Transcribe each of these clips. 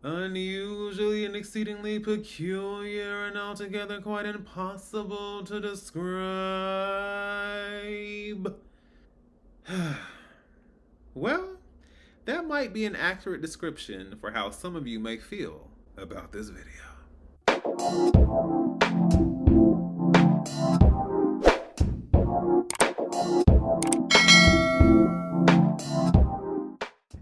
Unusually and exceedingly peculiar and altogether quite impossible to describe. Well, that might be an accurate description for how some of you may feel about this video.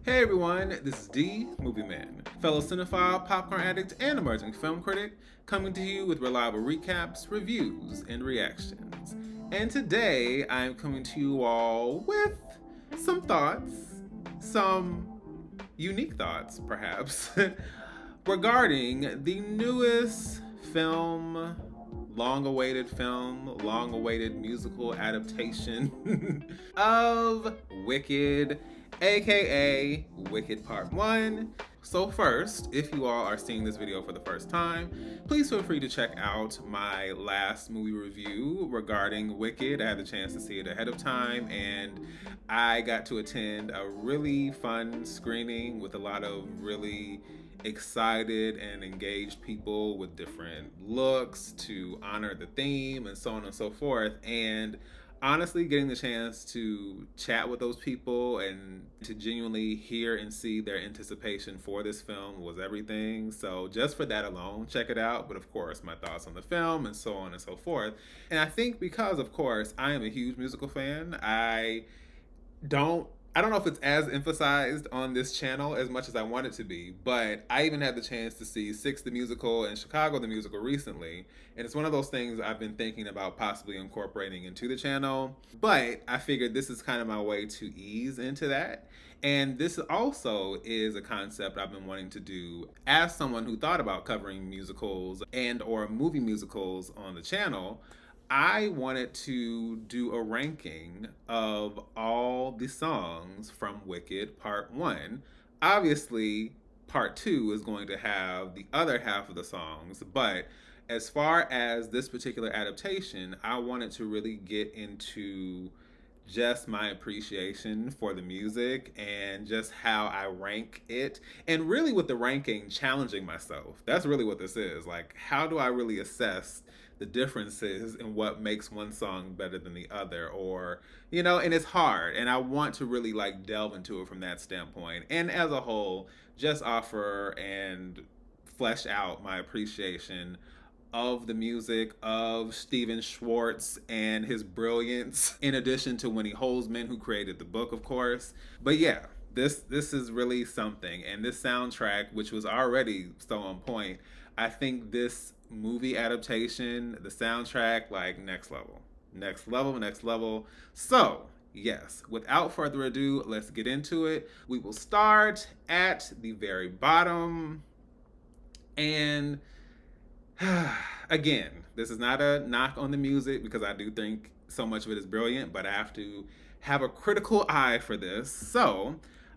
Hey everyone, this is Dmovieman, fellow cinephile, popcorn addict, and emerging film critic, coming to you with reliable recaps, reviews, and reactions. And today I'm coming to you all with some thoughts, some unique thoughts perhaps, regarding the newest film, long-awaited musical adaptation of Wicked, aka Wicked Part 1. So first, if you all are seeing this video for the first time, please feel free to check out my last movie review regarding Wicked. I had the chance to see it ahead of time, and I got to attend a really fun screening with a lot of really excited and engaged people with different looks to honor the theme and so on and so forth. And honestly, getting the chance to chat with those people and to genuinely hear and see their anticipation for this film was everything. So just for that alone, check it out. But of course, my thoughts on the film and so on and so forth. And I think because, of course, I am a huge musical fan, I don't know if it's as emphasized on this channel as much as I want it to be, but I even had the chance to see Six the Musical and Chicago the Musical recently, and it's one of those things I've been thinking about possibly incorporating into the channel, but I figured this is kind of my way to ease into that. And this also is a concept I've been wanting to do as someone who thought about covering musicals and or movie musicals on the channel. I wanted to do a ranking of all the songs from Wicked Part 1. Obviously, Part 2 is going to have the other half of the songs, but as far as this particular adaptation, I wanted to really get into just my appreciation for the music and just how I rank it. And really, with the ranking, challenging myself. That's really what this is. Like, how do I really assess the differences in what makes one song better than the other? Or, and it's hard. And I want to really like delve into it from that standpoint. And as a whole, just offer and flesh out my appreciation of the music of Stephen Schwartz and his brilliance, in addition to Winnie Holzman, who created the book, of course. But yeah, this is really something. And this soundtrack, which was already so on point, I think this movie adaptation, the soundtrack, like next level. Next level, next level. So, yes, without further ado, let's get into it. We will start at the very bottom. And again, this is not a knock on the music because I do think so much of it is brilliant, but I have to have a critical eye for this. So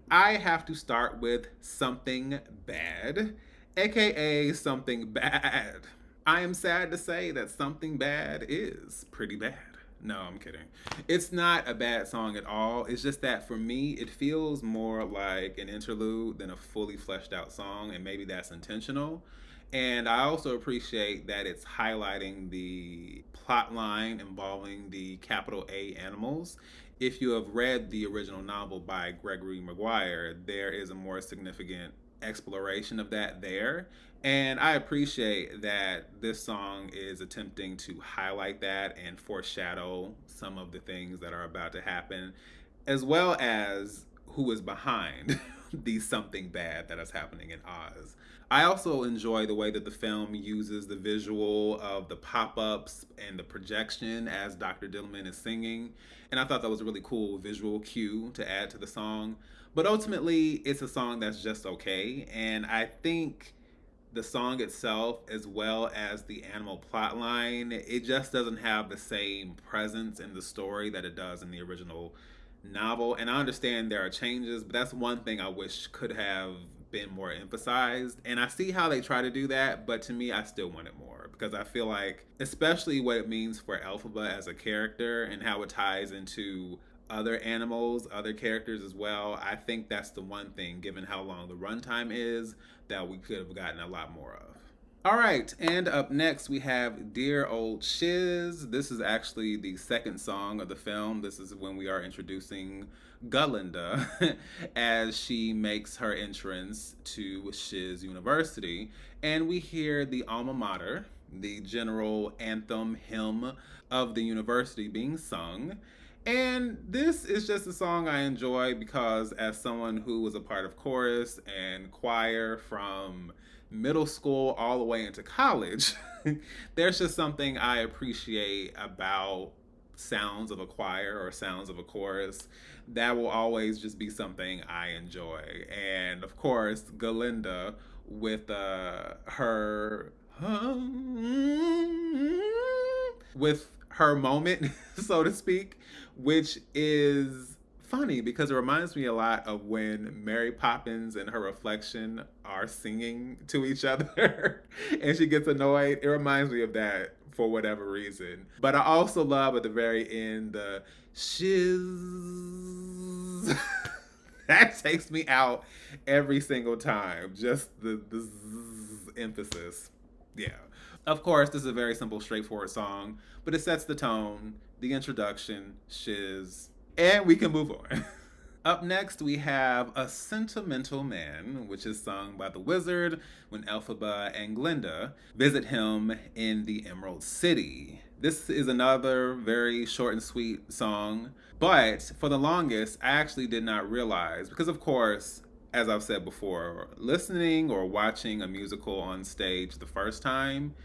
I have to start with Something Bad, aka Something Bad. I am sad to say that Something Bad is pretty bad. No, I'm kidding. It's not a bad song at all. It's just that for me, it feels more like an interlude than a fully fleshed out song, and maybe that's intentional. And I also appreciate that it's highlighting the plot line involving the capital A animals. If you have read the original novel by Gregory Maguire, there is a more significant exploration of that there. And I appreciate that this song is attempting to highlight that and foreshadow some of the things that are about to happen, as well as who is behind the something bad that is happening in Oz. I also enjoy the way that the film uses the visual of the pop-ups and the projection as Dr. Dillman is singing. And I thought that was a really cool visual cue to add to the song. But ultimately, it's a song that's just okay. And I think the song itself, as well as the animal plotline, it just doesn't have the same presence in the story that it does in the original novel. And I understand there are changes, but that's one thing I wish could have been more emphasized. And I see how they try to do that, but to me, I still want it more because I feel like, especially what it means for Elphaba as a character and how it ties into other animals, other characters as well. I think that's the one thing, given how long the runtime is, that we could have gotten a lot more of. All right, and up next we have Dear Old Shiz. This is actually the second song of the film. This is when we are introducing Glinda as she makes her entrance to Shiz University. And we hear the alma mater, the general anthem hymn of the university being sung. And this is just a song I enjoy because, as someone who was a part of chorus and choir from middle school all the way into college, there's just something I appreciate about sounds of a choir or sounds of a chorus that will always just be something I enjoy. And of course, Glinda with her with her moment, so to speak, which is funny because it reminds me a lot of when Mary Poppins and her reflection are singing to each other and she gets annoyed. It reminds me of that for whatever reason. But I also love at the very end the shiz. That takes me out every single time. Just the emphasis. Yeah. Of course, this is a very simple, straightforward song, but it sets the tone, the introduction, shiz, and we can move on. Up next, we have A Sentimental Man, which is sung by the Wizard when Elphaba and Glinda visit him in the Emerald City. This is another very short and sweet song, but for the longest, I actually did not realize, because of course, as I've said before, listening or watching a musical on stage the first time,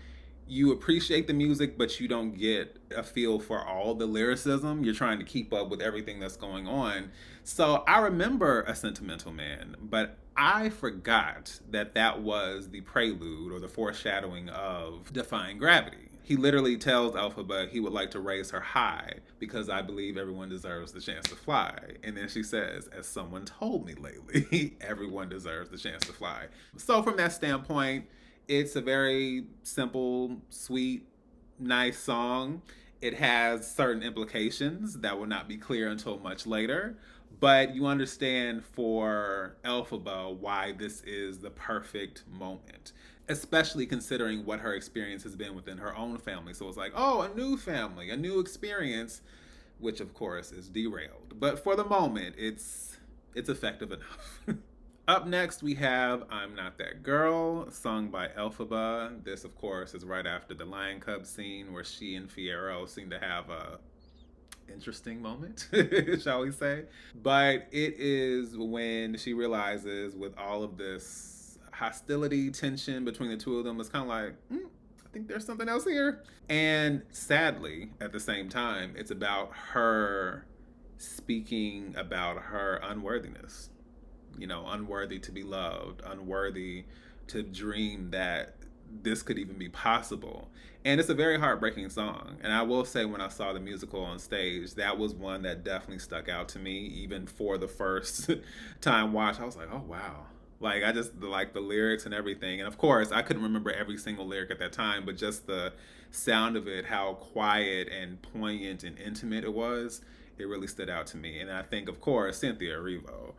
you appreciate the music, but you don't get a feel for all the lyricism. You're trying to keep up with everything that's going on. So I remember A Sentimental Man, but I forgot that that was the prelude or the foreshadowing of Defying Gravity. He literally tells Elphaba he would like to raise her high because I believe everyone deserves the chance to fly. And then she says, as someone told me lately, everyone deserves the chance to fly. So from that standpoint, it's a very simple, sweet, nice song. It has certain implications that will not be clear until much later, but you understand for Elphaba why this is the perfect moment, especially considering what her experience has been within her own family. So it's like, oh, a new family, a new experience, which of course is derailed. But for the moment, it's effective enough. Up next, we have I'm Not That Girl, sung by Elphaba. This, of course, is right after the Lion Cub scene where she and Fiyero seem to have a interesting moment, shall we say. But it is when she realizes with all of this hostility, tension between the two of them, it's kind of like, I think there's something else here. And sadly, at the same time, it's about her speaking about her unworthiness. You know, unworthy to be loved, unworthy to dream that this could even be possible. And it's a very heartbreaking song. And I will say, when I saw the musical on stage, that was one that definitely stuck out to me. Even for the first time watch, I was like, oh, wow. Like, I just like the lyrics and everything. And of course, I couldn't remember every single lyric at that time, but just the sound of it, how quiet and poignant and intimate it was, it really stood out to me. And I think, of course, Cynthia Erivo,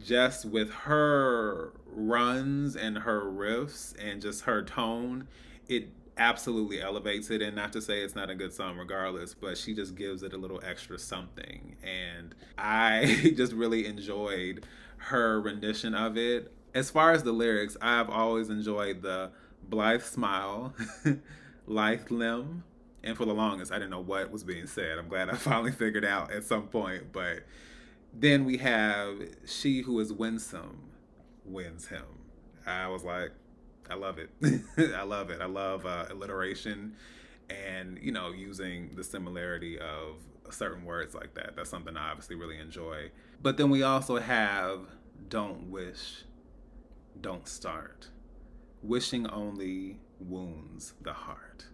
just with her runs and her riffs and just her tone, it absolutely elevates it. And not to say it's not a good song regardless, but she just gives it a little extra something. And I just really enjoyed her rendition of it. As far as the lyrics, I've always enjoyed the blithe smile, lithe limb, and for the longest, I didn't know what was being said. I'm glad I finally figured out at some point, but then we have she who is winsome wins him. I was like, I love it. I love it. I love alliteration and, you know, using the similarity of certain words like that. That's something I obviously really enjoy. But then we also have don't wish, don't start. Wishing only wounds the heart.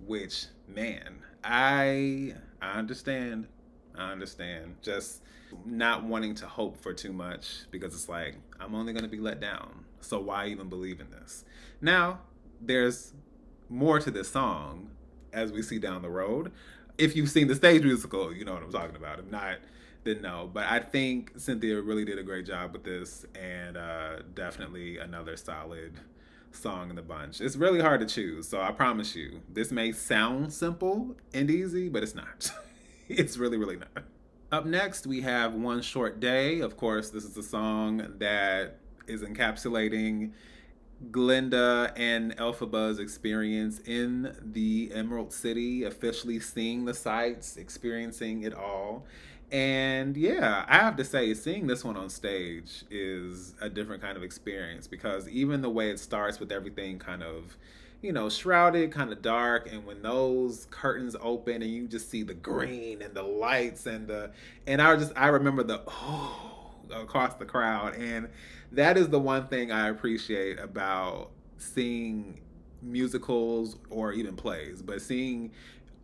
Which, man, I understand. Just not wanting to hope for too much because it's like, I'm only going to be let down. So why even believe in this? Now, there's more to this song as we see down the road. If you've seen the stage musical, you know what I'm talking about. If not, then no. But I think Cynthia really did a great job with this, and definitely another solid song in the bunch. It's really hard to choose, so I promise you, this may sound simple and easy, but it's not. It's really, really not. Up next, we have One Short Day. Of course, this is a song that is encapsulating Glinda and Elphaba's experience in the Emerald City, officially seeing the sights, experiencing it all. And yeah, I have to say, seeing this one on stage is a different kind of experience because even the way it starts with everything kind of, shrouded, kind of dark, and when those curtains open and you just see the green and the lights and I remember the across the crowd, and that is the one thing I appreciate about seeing musicals or even plays, but seeing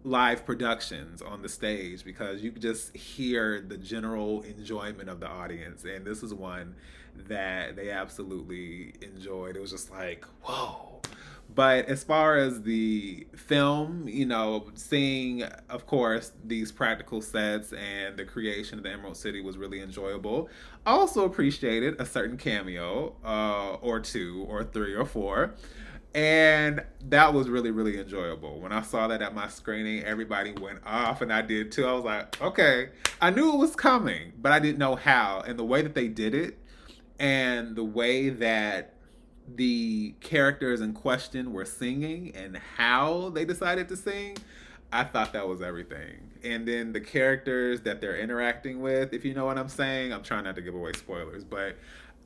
live productions on the stage because you could just hear the general enjoyment of the audience. And this is one that they absolutely enjoyed. It was just like, whoa. But as far as the film, seeing, of course, these practical sets and the creation of the Emerald City was really enjoyable. Also appreciated a certain cameo, or two, or three, or four. And that was really, really enjoyable. When I saw that at my screening, everybody went off, and I did too. I was like, okay, I knew it was coming, but I didn't know how. And the way that they did it, and the way that the characters in question were singing and how they decided to sing, I thought that was everything. And then the characters that they're interacting with, if you know what I'm saying, I'm trying not to give away spoilers, but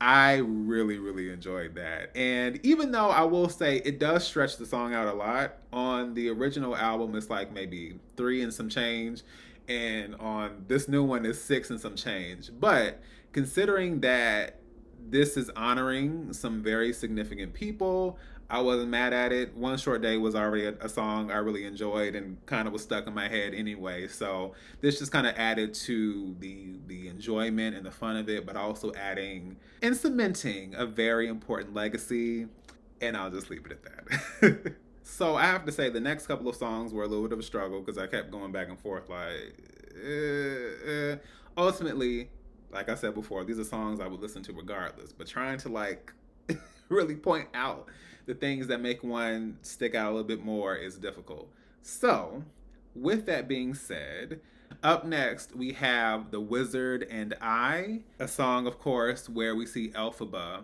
I really, really enjoyed that. And even though I will say it does stretch the song out a lot, on the original album it's like maybe 3 and some change, and on this new one is 6 and some change. But considering that this is honoring some very significant people, I wasn't mad at it. One Short Day was already a song I really enjoyed and kind of was stuck in my head anyway. So this just kind of added to the enjoyment and the fun of it, but also adding and cementing a very important legacy. And I'll just leave it at that. So I have to say the next couple of songs were a little bit of a struggle because I kept going back and forth ultimately, like I said before, these are songs I would listen to regardless, but trying to really point out the things that make one stick out a little bit more is difficult. So, with that being said, up next we have The Wizard and I, a song, of course, where we see Elphaba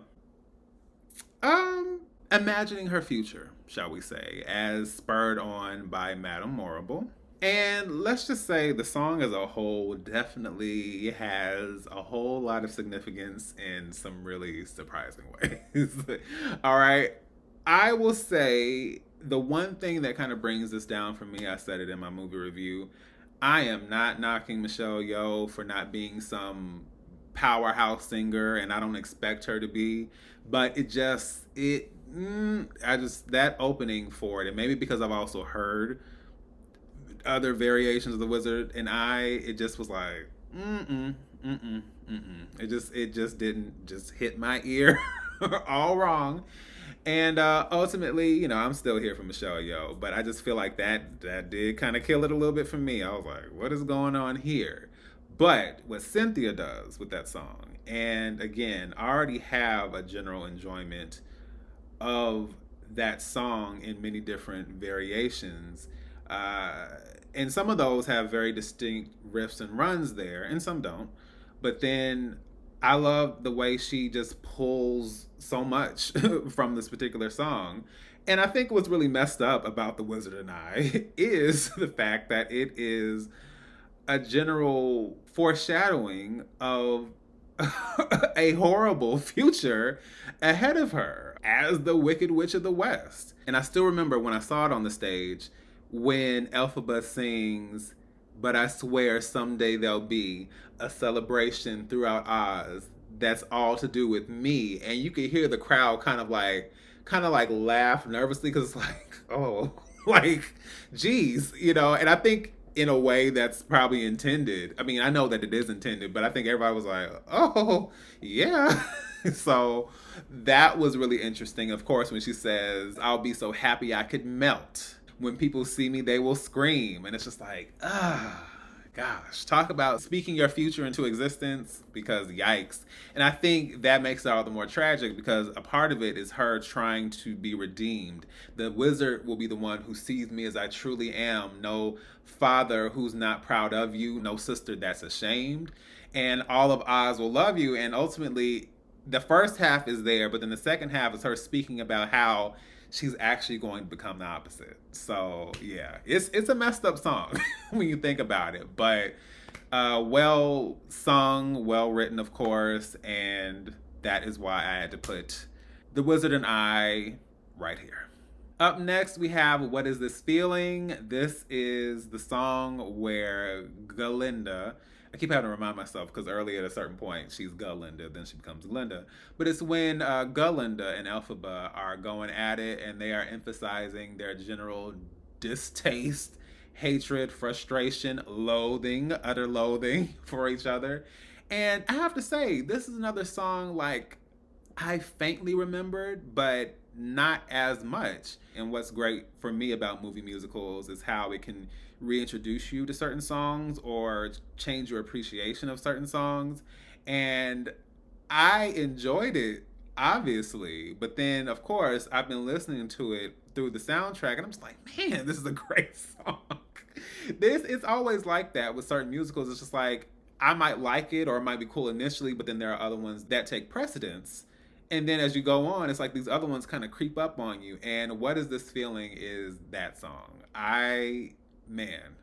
imagining her future, shall we say, as spurred on by Madame Morrible. And let's just say the song as a whole definitely has a whole lot of significance in some really surprising ways. All right. I will say the one thing that kind of brings this down for me, I said it in my movie review, I am not knocking Michelle Yeoh for not being some powerhouse singer, and I don't expect her to be, but that opening for it, and maybe because I've also heard other variations of The Wizard and it just was like, It just didn't just hit my ear all wrong. And ultimately, I'm still here for Michelle Yeoh, but I just feel like that did kind of kill it a little bit for me. I was like, what is going on here? But what Cynthia does with that song, and again, I already have a general enjoyment of that song in many different variations. And some of those have very distinct riffs and runs there, and some don't. But then I love the way she just pulls so much from this particular song. And I think what's really messed up about The Wizard and I is the fact that it is a general foreshadowing of a horrible future ahead of her as the Wicked Witch of the West. And I still remember when I saw it on the stage, when Elphaba sings, "But I swear someday there'll be a celebration throughout Oz that's all to do with me," and you could hear the crowd kind of like laugh nervously because it's like, oh, like, geez, and I think in a way that's probably intended. I mean, I know that it is intended, but I think everybody was like, oh, yeah. So that was really interesting. Of course, when she says, "I'll be so happy I could melt. When people see me, they will scream." And it's just like, gosh, talk about speaking your future into existence, because yikes. And I think that makes it all the more tragic because a part of it is her trying to be redeemed. The wizard will be the one who sees me as I truly am. No father who's not proud of you, no sister that's ashamed. And all of Oz will love you. And ultimately, the first half is there, but then the second half is her speaking about how she's actually going to become the opposite. So yeah, it's a messed up song when you think about it, but well sung, well written, of course, and that is why I had to put The Wizard and I right here. Up next, we have What Is This Feeling? This is the song where Glinda, I keep having to remind myself because early at a certain point, she's Glinda, then she becomes Glinda. But it's when Glinda and Elphaba are going at it and they are emphasizing their general distaste, hatred, frustration, loathing, utter loathing for each other. And I have to say, this is another song like I faintly remembered, but not as much. And what's great for me about movie musicals is how it can reintroduce you to certain songs or change your appreciation of certain songs. And I enjoyed it, obviously. But then, of course, I've been listening to it through the soundtrack, and I'm just like, man, this is a great song. It's always like that with certain musicals. It's just like, I might like it or it might be cool initially, but then there are other ones that take precedence. And then as you go on, it's like these other ones kind of creep up on you. And What Is This Feeling is that song. Man.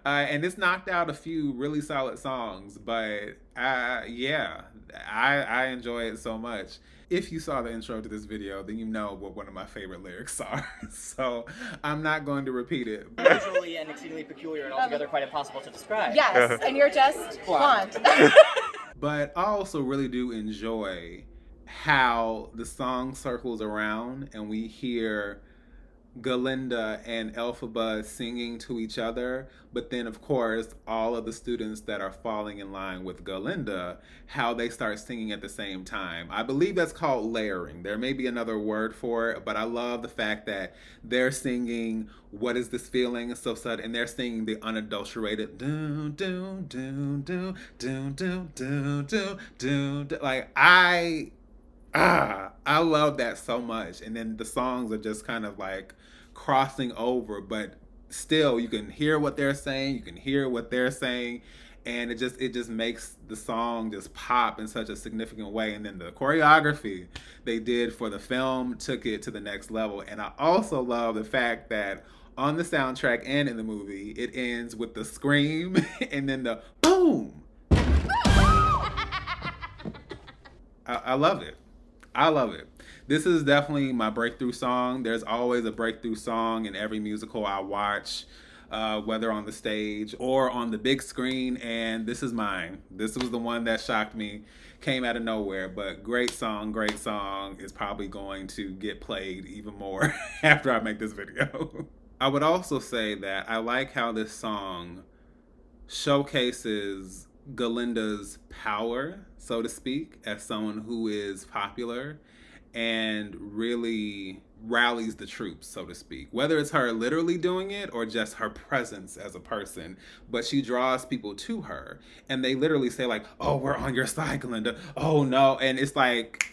And it's knocked out a few really solid songs, but yeah, I enjoy it so much. If you saw the intro to this video, then you know what one of my favorite lyrics are. So I'm not going to repeat it. Unusually and exceedingly peculiar and altogether quite impossible to describe. Yes, and you're just blonde. But I also really do enjoy how the song circles around and we hear Glinda and Elphaba singing to each other, but then of course all of the students that are falling in line with Glinda, how they start singing at the same time. I believe that's called layering. There may be another word for it, but I love the fact that they're singing What Is This Feeling so sudden, and they're singing the unadulterated do do do do do do do do do. Like I love that so much. And then the songs are just kind of like crossing over, but still you can hear what they're saying, you can hear what they're saying, and it just makes the song just pop in such a significant way. And then the choreography they did for the film took it to the next level. And I also love the fact that on the soundtrack and in the movie, it ends with the scream and then the boom. I love it. I love it. This is definitely my breakthrough song. There's always a breakthrough song in every musical I watch, whether on the stage or on the big screen, and this is mine. This was the one that shocked me, came out of nowhere, but great song, is probably going to get played even more after I make this video. I would also say that I like how this song showcases Glinda's power, so to speak, as someone who is popular and really rallies the troops, so to speak. Whether it's her literally doing it or just her presence as a person, but she draws people to her. And they literally say like, oh, we're on your side, Glinda. Oh, no. And it's like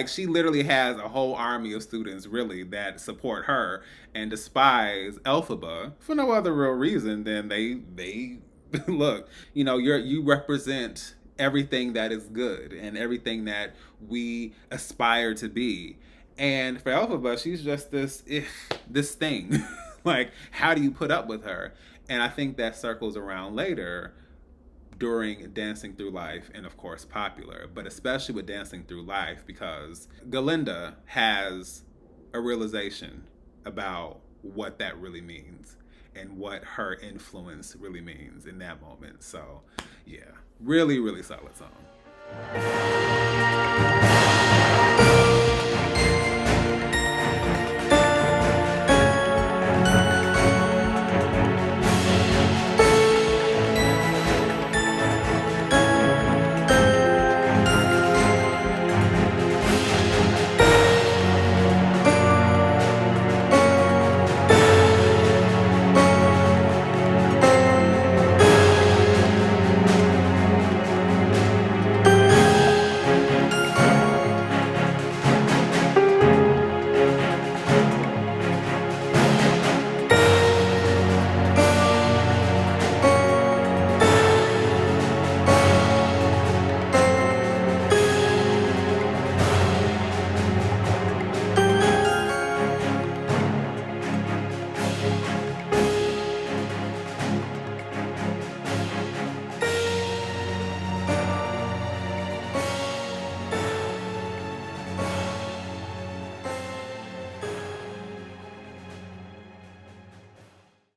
she literally has a whole army of students, really, that support her and despise Elphaba for no other real reason than they look, you represent everything that is good and everything that we aspire to be. And for Elphaba, she's just this thing. Like, how do you put up with her? And I think that circles around later during Dancing Through Life and, of course, Popular, but especially with Dancing Through Life, because Glinda has a realization about what that really means and what her influence really means in that moment. So, yeah, really, really solid song.